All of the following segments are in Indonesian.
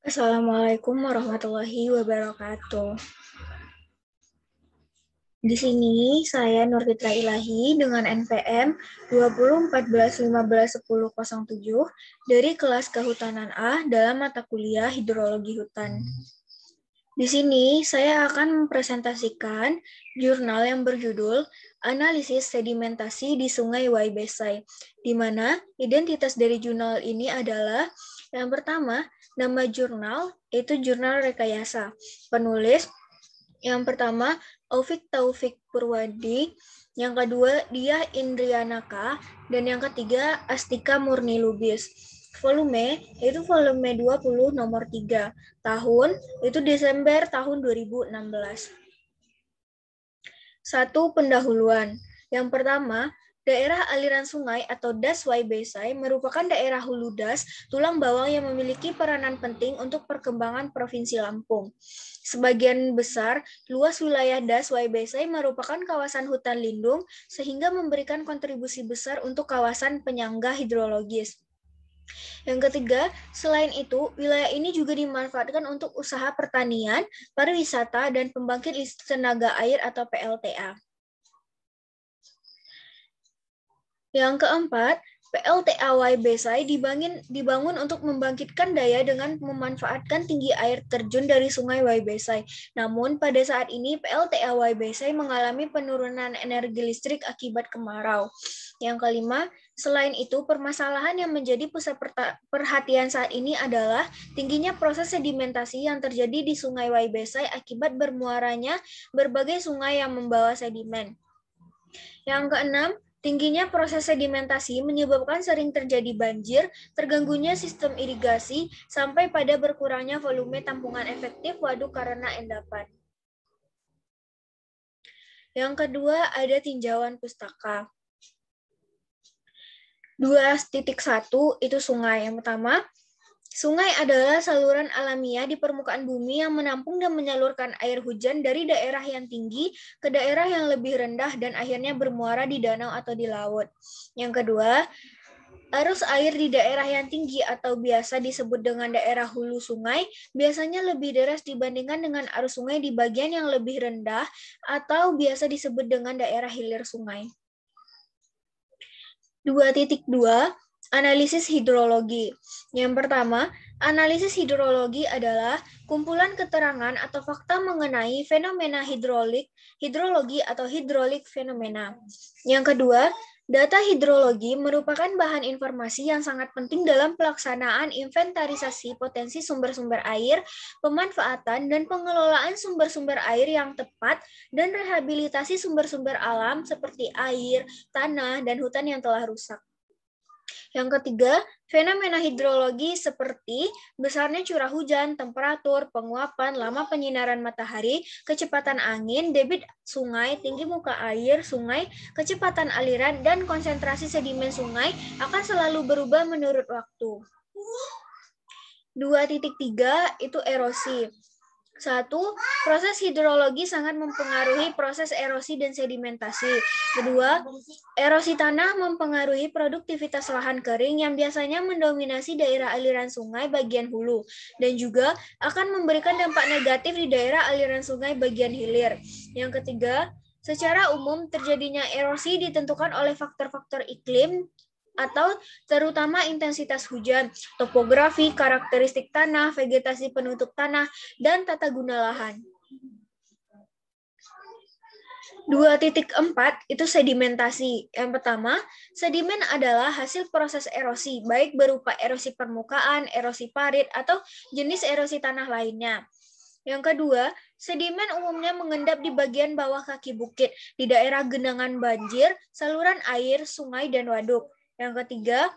Assalamualaikum warahmatullahi wabarakatuh. Di sini saya Nur Fitra Ilahi dengan NPM 2014151007 dari kelas Kehutanan A dalam mata kuliah Hidrologi Hutan. Di sini saya akan mempresentasikan jurnal yang berjudul Analisis Sedimentasi di Sungai Waibesai, di mana identitas dari jurnal ini adalah yang pertama, nama jurnal itu Jurnal Rekayasa. Penulis yang pertama Aufik Taufik Purwadi, yang kedua Diah Indrianaka, dan yang ketiga Astika Murni Lubis. Volume itu volume 20 nomor 3. Tahun itu Desember tahun 2016. 1. Pendahuluan. Yang pertama, daerah aliran sungai atau Das Waibesai merupakan daerah hulu das tulang bawang yang memiliki peranan penting untuk perkembangan Provinsi Lampung. Sebagian besar luas wilayah Das Waibesai merupakan kawasan hutan lindung sehingga memberikan kontribusi besar untuk kawasan penyangga hidrologis. Yang ketiga, selain itu, wilayah ini juga dimanfaatkan untuk usaha pertanian, pariwisata, dan pembangkit listrik tenaga air atau PLTA. Yang keempat, PLTA Waibesai dibangun untuk membangkitkan daya dengan memanfaatkan tinggi air terjun dari sungai Waibesai. Namun, pada saat ini PLTA Waibesai mengalami penurunan energi listrik akibat kemarau. Yang kelima, selain itu, permasalahan yang menjadi pusat perhatian saat ini adalah tingginya proses sedimentasi yang terjadi di sungai Waibesai akibat bermuaranya berbagai sungai yang membawa sedimen. Yang keenam, tingginya proses sedimentasi menyebabkan sering terjadi banjir, terganggunya sistem irigasi, sampai pada berkurangnya volume tampungan efektif waduk karena endapan. Yang kedua, ada tinjauan pustaka. 2.1 itu sungai. Yang pertama, sungai adalah saluran alamiah di permukaan bumi yang menampung dan menyalurkan air hujan dari daerah yang tinggi ke daerah yang lebih rendah dan akhirnya bermuara di danau atau di laut. Yang kedua, arus air di daerah yang tinggi atau biasa disebut dengan daerah hulu sungai biasanya lebih deras dibandingkan dengan arus sungai di bagian yang lebih rendah atau biasa disebut dengan daerah hilir sungai. 2.2 Analisis hidrologi. Yang pertama, analisis hidrologi adalah kumpulan keterangan atau fakta mengenai fenomena hidrologi atau hidrolik fenomena. Yang kedua, data hidrologi merupakan bahan informasi yang sangat penting dalam pelaksanaan inventarisasi potensi sumber-sumber air, pemanfaatan dan pengelolaan sumber-sumber air yang tepat, dan rehabilitasi sumber-sumber alam seperti air, tanah, dan hutan yang telah rusak. Yang ketiga, fenomena hidrologi seperti besarnya curah hujan, temperatur, penguapan, lama penyinaran matahari, kecepatan angin, debit sungai, tinggi muka air sungai, kecepatan aliran, dan konsentrasi sedimen sungai akan selalu berubah menurut waktu. 2.3 itu erosi. 1. Proses hidrologi sangat mempengaruhi proses erosi dan sedimentasi. 2. Erosi tanah mempengaruhi produktivitas lahan kering yang biasanya mendominasi daerah aliran sungai bagian hulu dan juga akan memberikan dampak negatif di daerah aliran sungai bagian hilir. Yang ketiga, secara umum terjadinya erosi ditentukan oleh faktor-faktor iklim atau terutama intensitas hujan, topografi, karakteristik tanah, vegetasi penutup tanah, dan tata guna lahan. 2.4 itu sedimentasi. Yang pertama, sedimen adalah hasil proses erosi, baik berupa erosi permukaan, erosi parit, atau jenis erosi tanah lainnya. Yang kedua, sedimen umumnya mengendap di bagian bawah kaki bukit, di daerah genangan banjir, saluran air, sungai, dan waduk. Yang ketiga,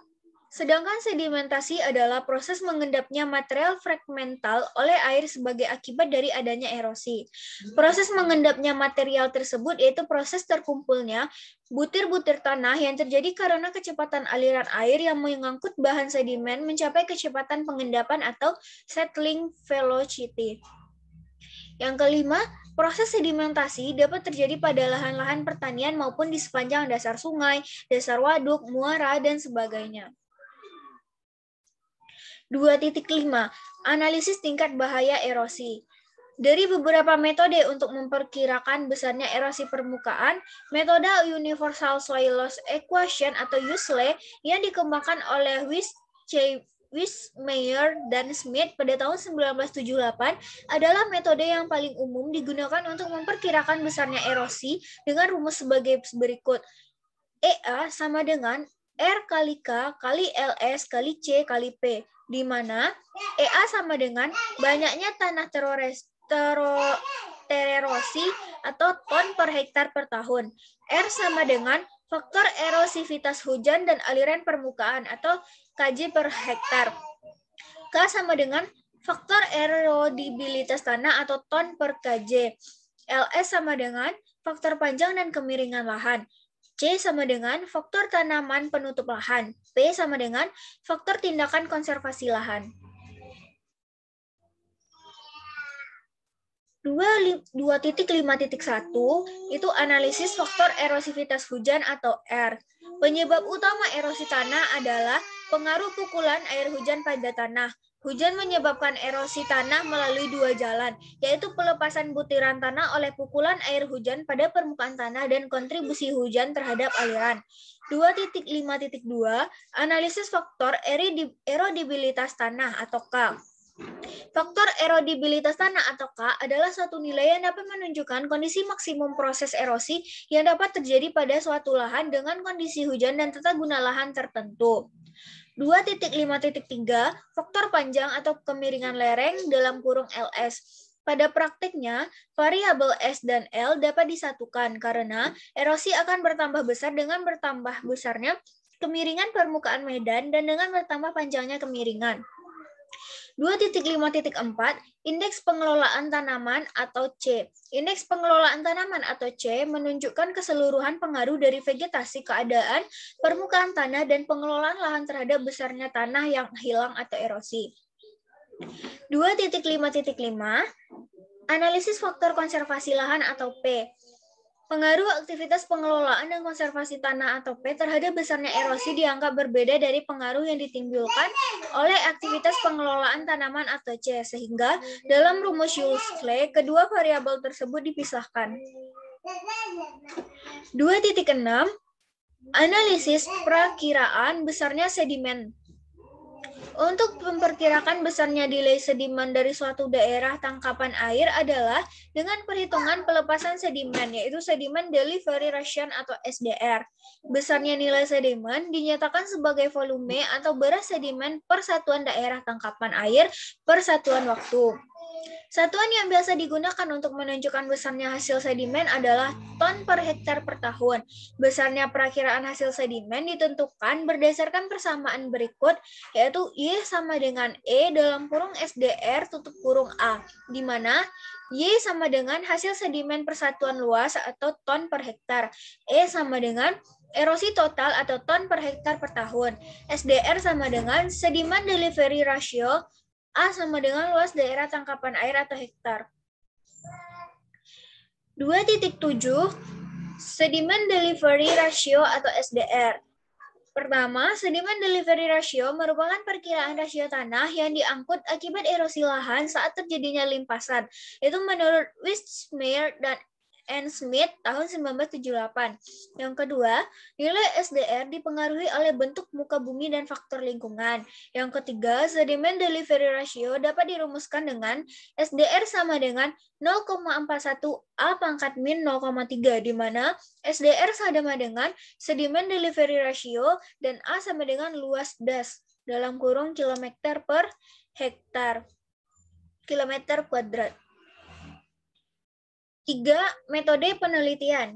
sedangkan sedimentasi adalah proses mengendapnya material fragmental oleh air sebagai akibat dari adanya erosi. Proses mengendapnya material tersebut yaitu proses terkumpulnya butir-butir tanah yang terjadi karena kecepatan aliran air yang mengangkut bahan sedimen mencapai kecepatan pengendapan atau settling velocity. Yang kelima, proses sedimentasi dapat terjadi pada lahan-lahan pertanian maupun di sepanjang dasar sungai, dasar waduk, muara, dan sebagainya. 2.5. Analisis tingkat bahaya erosi. Dari beberapa metode untuk memperkirakan besarnya erosi permukaan, metode Universal Soil Loss Equation atau USLE yang dikembangkan oleh Wiesmeyer dan Smith pada tahun 1978 adalah metode yang paling umum digunakan untuk memperkirakan besarnya erosi dengan rumus sebagai berikut. EA sama dengan R kali K kali LS kali C kali P, di mana EA sama dengan banyaknya tanah tererosi atau ton per hektar per tahun. R sama dengan faktor erosivitas hujan dan aliran permukaan atau kj per hektar. K sama dengan faktor erodibilitas tanah atau ton per kj. LS sama dengan faktor panjang dan kemiringan lahan. C sama dengan faktor tanaman penutup lahan. P sama dengan faktor tindakan konservasi lahan. 2.5.1 itu analisis faktor erosivitas hujan atau R. Penyebab utama erosi tanah adalah pengaruh pukulan air hujan pada tanah. Hujan menyebabkan erosi tanah melalui dua jalan, yaitu pelepasan butiran tanah oleh pukulan air hujan pada permukaan tanah dan kontribusi hujan terhadap aliran. 2.5.2 analisis faktor erodibilitas tanah atau K. Faktor erodibilitas tanah atau K adalah suatu nilai yang dapat menunjukkan kondisi maksimum proses erosi yang dapat terjadi pada suatu lahan dengan kondisi hujan dan tata guna lahan tertentu. 2.5.3 faktor panjang atau kemiringan lereng dalam kurung LS. Pada praktiknya, variabel S dan L dapat disatukan karena erosi akan bertambah besar dengan bertambah besarnya kemiringan permukaan medan dan dengan bertambah panjangnya kemiringan. 2.5.4 Indeks pengelolaan tanaman atau C. Indeks pengelolaan tanaman atau C menunjukkan keseluruhan pengaruh dari vegetasi, keadaan permukaan tanah, dan pengelolaan lahan terhadap besarnya tanah yang hilang atau erosi. 2.5.5 Analisis faktor konservasi lahan atau P. Pengaruh aktivitas pengelolaan dan konservasi tanah atau P terhadap besarnya erosi dianggap berbeda dari pengaruh yang ditimbulkan oleh aktivitas pengelolaan tanaman atau C, sehingga dalam rumus USLE kedua variabel tersebut dipisahkan. 2.6 Analisis perakiraan besarnya sedimen. Untuk memperkirakan besarnya delay sedimen dari suatu daerah tangkapan air adalah dengan perhitungan pelepasan sedimen, yaitu Sedimen Delivery Ration atau SDR. Besarnya nilai sedimen dinyatakan sebagai volume atau berat sedimen per satuan daerah tangkapan air per satuan waktu. Satuan yang biasa digunakan untuk menunjukkan besarnya hasil sedimen adalah ton per hektar per tahun. Besarnya perakiraan hasil sedimen ditentukan berdasarkan persamaan berikut, yaitu Y sama dengan E dalam kurung SDR tutup kurung A, di mana Y sama dengan hasil sedimen persatuan luas atau ton per hektar. E sama dengan erosi total atau ton per hektar per tahun. SDR sama dengan Sedimen Delivery Ratio. A sama dengan luas daerah tangkapan air atau hektar. 2.7 Sedimen Delivery Ratio atau SDR. Pertama, Sedimen Delivery Ratio merupakan perkiraan rasio tanah yang diangkut akibat erosi lahan saat terjadinya limpasan. Itu menurut Wiesmeyer dan Smith tahun 1978. Yang kedua, nilai SDR dipengaruhi oleh bentuk muka bumi dan faktor lingkungan. Yang ketiga, Sedimen Delivery Ratio dapat dirumuskan dengan SDR sama dengan 0,41 A pangkat min 0,3, di mana SDR sama dengan Sedimen Delivery Ratio dan A sama dengan luas das dalam kurung kilometer per hektar, kilometer kuadrat. 3. Metode penelitian.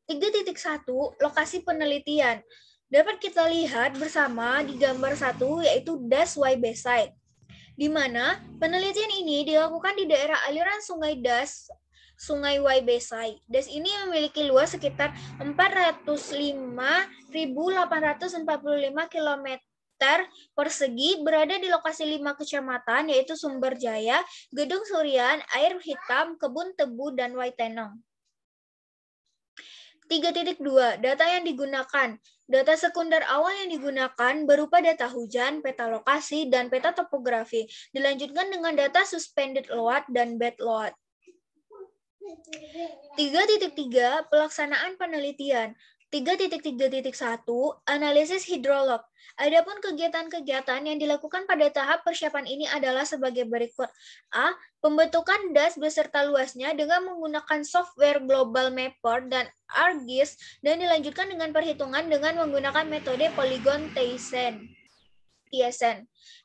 3.1 Lokasi penelitian. Dapat kita lihat bersama di gambar 1, yaitu Das YB site, di mana penelitian ini dilakukan di daerah aliran sungai Das, Sungai YB site. Das ini memiliki luas sekitar 405.845 km persegi, berada di lokasi 5 kecamatan, yaitu Sumberjaya, Gedung Surian, Air Hitam, Kebun Tebu, dan Waitenong. 3.2 Data yang digunakan. Data sekunder awal yang digunakan berupa data hujan, peta lokasi, dan peta topografi. Dilanjutkan dengan data suspended load dan bed load. 3.3 Pelaksanaan penelitian. 3.3.1 Analisis hidrolog. Adapun kegiatan-kegiatan yang dilakukan pada tahap persiapan ini adalah sebagai berikut. A. Pembentukan DAS beserta luasnya dengan menggunakan software Global Mapper dan ArcGIS dan dilanjutkan dengan perhitungan dengan menggunakan metode Polygon Thiessen.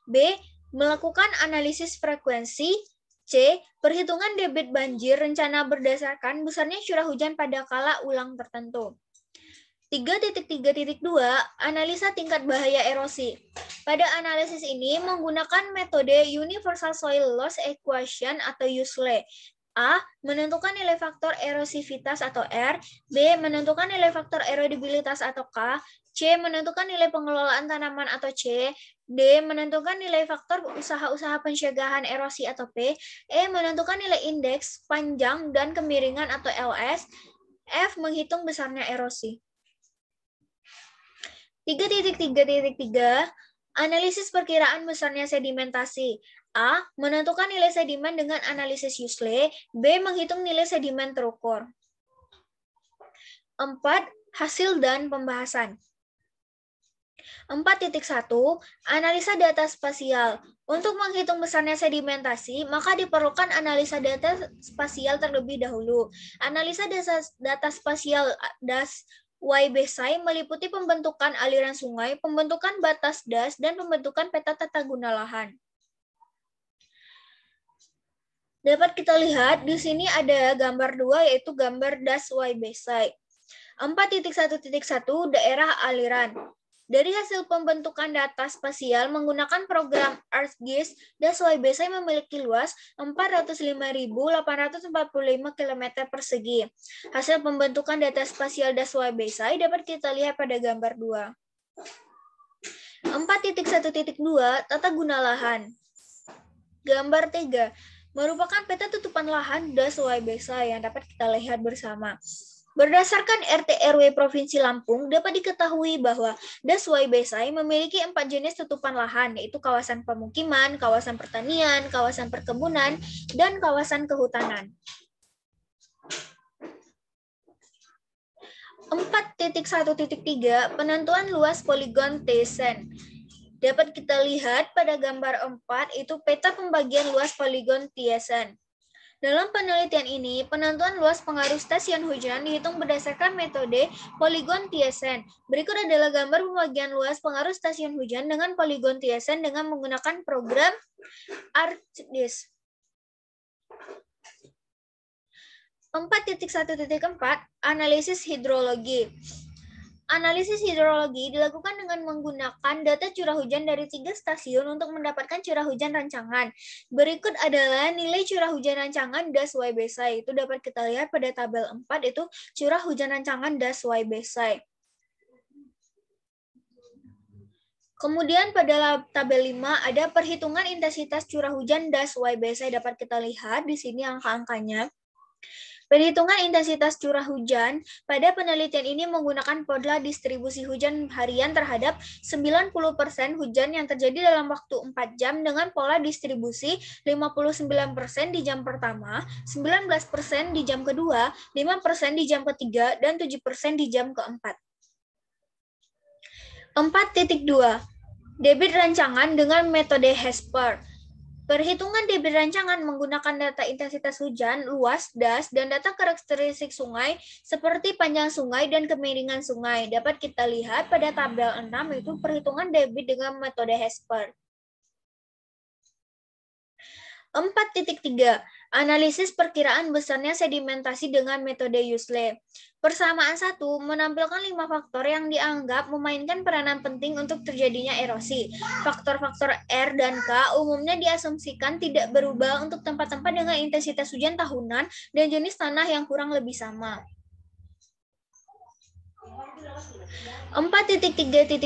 B. Melakukan analisis frekuensi. C. Perhitungan debit banjir rencana berdasarkan besarnya curah hujan pada kala ulang tertentu. 3.3.2 Analisa tingkat bahaya erosi. Pada analisis ini menggunakan metode Universal Soil Loss Equation atau USLE. A. Menentukan nilai faktor erosivitas atau R. B. Menentukan nilai faktor erodibilitas atau K. C. Menentukan nilai pengelolaan tanaman atau C. D. Menentukan nilai faktor usaha-usaha pencegahan erosi atau P. E. Menentukan nilai indeks panjang dan kemiringan atau LS. F. Menghitung besarnya erosi. 3.3.3 Analisis perkiraan besarnya sedimentasi. A. Menentukan nilai sedimen dengan analisis USLE. B. Menghitung nilai sedimen terukur. 4. Hasil dan pembahasan. 4.1 Analisa data spasial. Untuk menghitung besarnya sedimentasi, maka diperlukan analisa data spasial terlebih dahulu. Analisa data spasial DAS YBSI meliputi pembentukan aliran sungai, pembentukan batas DAS, dan pembentukan peta tata guna lahan. Dapat kita lihat di sini ada gambar 2 yaitu gambar DAS YBSI. 4.1.1 Daerah aliran. Dari hasil pembentukan data spasial menggunakan program ArcGIS, DAS YBSI memiliki luas 405.845 km persegi. Hasil pembentukan data spasial DAS YBSI dapat kita lihat pada gambar 2. 4.1.2 Tata guna lahan. Gambar 3 merupakan peta tutupan lahan DAS YBSI yang dapat kita lihat bersama. Berdasarkan RT RW Provinsi Lampung, dapat diketahui bahwa DAS YBSI memiliki 4 jenis tutupan lahan, yaitu kawasan pemukiman, kawasan pertanian, kawasan perkebunan, dan kawasan kehutanan. 4.1.3 Penentuan luas poligon Thiessen. Dapat kita lihat pada gambar 4 itu peta pembagian luas poligon Thiessen. Dalam penelitian ini, penentuan luas pengaruh stasiun hujan dihitung berdasarkan metode Polygon Thiessen. Berikut adalah gambar pembagian luas pengaruh stasiun hujan dengan Polygon Thiessen dengan menggunakan program ArcGIS. 4.1.4 Analisis hidrologi. Analisis hidrologi dilakukan dengan menggunakan data curah hujan dari 3 stasiun untuk mendapatkan curah hujan rancangan. Berikut adalah nilai curah hujan rancangan DAS YBSI. Itu dapat kita lihat pada tabel 4 itu curah hujan rancangan DAS YBSI. Kemudian pada tabel 5 ada perhitungan intensitas curah hujan DAS YBSI. Dapat kita lihat di sini angka-angkanya. Perhitungan intensitas curah hujan pada penelitian ini menggunakan pola distribusi hujan harian terhadap 90% hujan yang terjadi dalam waktu 4 jam dengan pola distribusi 59% di jam pertama, 19% di jam kedua, 5% di jam ketiga, dan 7% di jam keempat. 4.2 Debit rancangan dengan metode Hesper. Perhitungan debit rancangan menggunakan data intensitas hujan, luas, DAS, dan data karakteristik sungai seperti panjang sungai dan kemiringan sungai. Dapat kita lihat pada tabel 6 yaitu perhitungan debit dengan metode Hesper. 4.3 Analisis perkiraan besarnya sedimentasi dengan metode USLE. Persamaan 1 menampilkan 5 faktor yang dianggap memainkan peranan penting untuk terjadinya erosi. Faktor-faktor R dan K umumnya diasumsikan tidak berubah untuk tempat-tempat dengan intensitas hujan tahunan dan jenis tanah yang kurang lebih sama. 4.3.1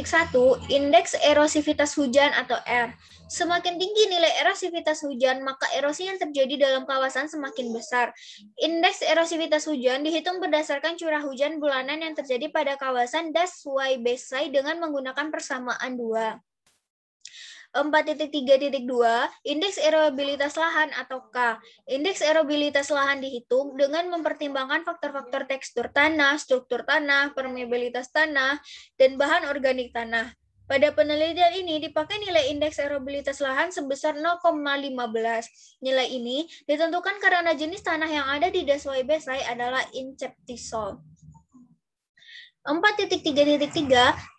Indeks erosivitas hujan atau R. Semakin tinggi nilai erosivitas hujan, maka erosi yang terjadi dalam kawasan semakin besar. Indeks erosivitas hujan dihitung berdasarkan curah hujan bulanan yang terjadi pada kawasan Daswai Besai dengan menggunakan persamaan 2. 4.3.2 Indeks erobilitas lahan atau K. Indeks erobilitas lahan dihitung dengan mempertimbangkan faktor-faktor tekstur tanah, struktur tanah, permeabilitas tanah, dan bahan organik tanah. Pada penelitian ini dipakai nilai indeks erobilitas lahan sebesar 0,15. Nilai ini ditentukan karena jenis tanah yang ada di Daswai Besai adalah inceptisol. 4.3.3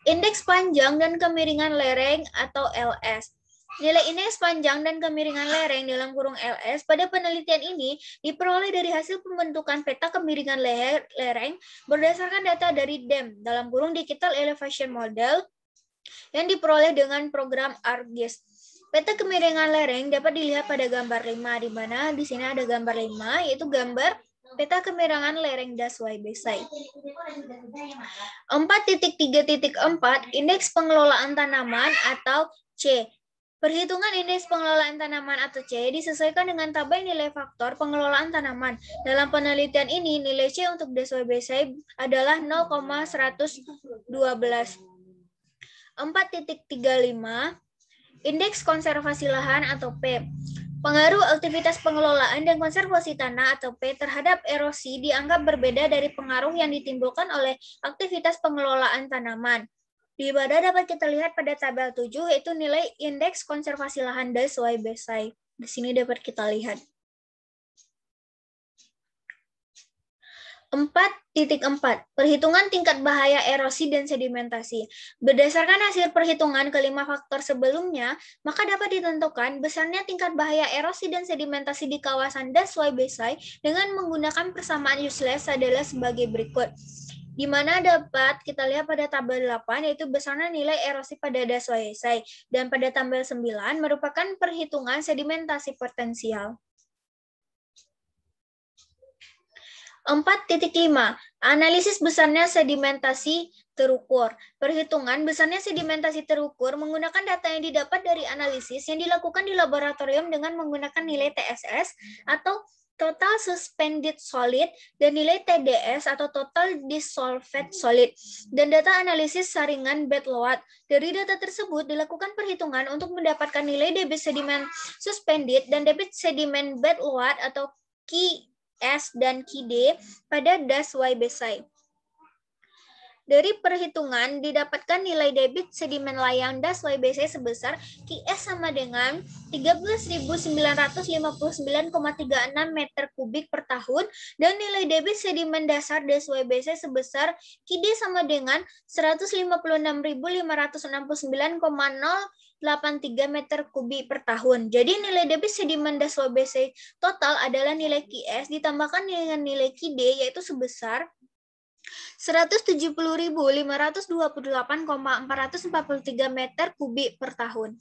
Indeks panjang dan kemiringan lereng atau LS. Nilai indeks panjang dan kemiringan lereng dalam kurung LS pada penelitian ini diperoleh dari hasil pembentukan peta kemiringan lereng berdasarkan data dari DEM dalam kurung Digital Elevation Model yang diperoleh dengan program ArcGIS. Peta kemiringan lereng dapat dilihat pada gambar 5, di mana di sini ada gambar 5, yaitu gambar peta kemiringan lereng Daswai Besai. 4.3.4 Indeks pengelolaan tanaman atau C. Perhitungan indeks pengelolaan tanaman atau C disesuaikan dengan tabel nilai faktor pengelolaan tanaman. Dalam penelitian ini, nilai C untuk Daswai Besai adalah 0,112. 4.35 Indeks konservasi lahan atau P. Pengaruh aktivitas pengelolaan dan konservasi tanah atau P terhadap erosi dianggap berbeda dari pengaruh yang ditimbulkan oleh aktivitas pengelolaan tanaman. Di mana dapat kita lihat pada tabel 7 yaitu nilai indeks konservasi lahan Daswai Besai. Di sini dapat kita lihat. 4.4 Perhitungan tingkat bahaya erosi dan sedimentasi. Berdasarkan hasil perhitungan kelima faktor sebelumnya, maka dapat ditentukan besarnya tingkat bahaya erosi dan sedimentasi di kawasan Daswai Besai dengan menggunakan persamaan useless adalah sebagai berikut. Di mana dapat kita lihat pada tabel 8 yaitu besarnya nilai erosi pada Daswai Besai dan pada tabel 9 merupakan perhitungan sedimentasi potensial. 4.5 Analisis besarnya sedimentasi terukur. Perhitungan besarnya sedimentasi terukur menggunakan data yang didapat dari analisis yang dilakukan di laboratorium dengan menggunakan nilai TSS atau Total Suspended Solid dan nilai TDS atau Total Dissolved Solid dan data analisis saringan bed load. Dari data tersebut dilakukan perhitungan untuk mendapatkan nilai debit sedimen suspended dan debit sedimen bed load atau QS dan QD pada Daswai Besai. Dari perhitungan didapatkan nilai debit sedimen layang Daswai Besai sebesar QS sama dengan 13.959,36 meter kubik per tahun dan nilai debit sedimen dasar Daswai Besai sebesar QD sama dengan 156.569,083 meter kubik per tahun. Jadi nilai debit sedimen Daswai Besai total adalah nilai QS ditambahkan dengan nilai QD yaitu sebesar 170.528,443 meter kubik per tahun.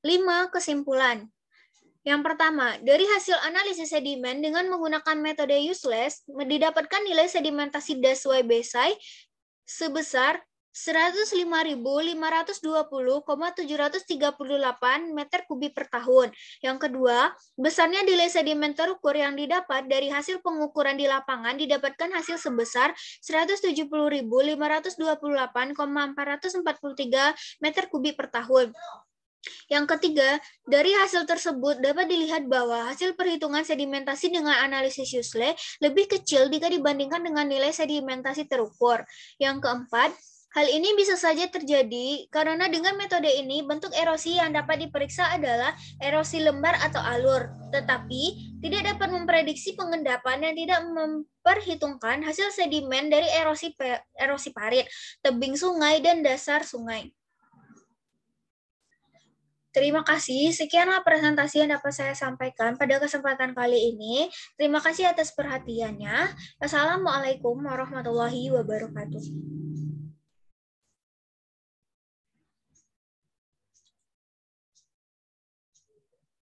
5. Kesimpulan. Yang pertama, dari hasil analisis sedimen dengan menggunakan metode useless, didapatkan nilai sedimentasi Daswai Besai sebesar 105.520,738 meter kubik per tahun. Yang kedua, besarnya nilai sedimen terukur yang didapat dari hasil pengukuran di lapangan didapatkan hasil sebesar 170.528,443 meter kubik per tahun. Yang ketiga, dari hasil tersebut dapat dilihat bahwa hasil perhitungan sedimentasi dengan analisis useless lebih kecil jika dibandingkan dengan nilai sedimentasi terukur. Yang keempat, hal ini bisa saja terjadi karena dengan metode ini bentuk erosi yang dapat diperiksa adalah erosi lembar atau alur, tetapi tidak dapat memprediksi pengendapan yang tidak memperhitungkan hasil sedimen dari erosi parit, tebing sungai, dan dasar sungai. Terima kasih, sekianlah presentasi yang dapat saya sampaikan pada kesempatan kali ini. Terima kasih atas perhatiannya. Wassalamualaikum warahmatullahi wabarakatuh.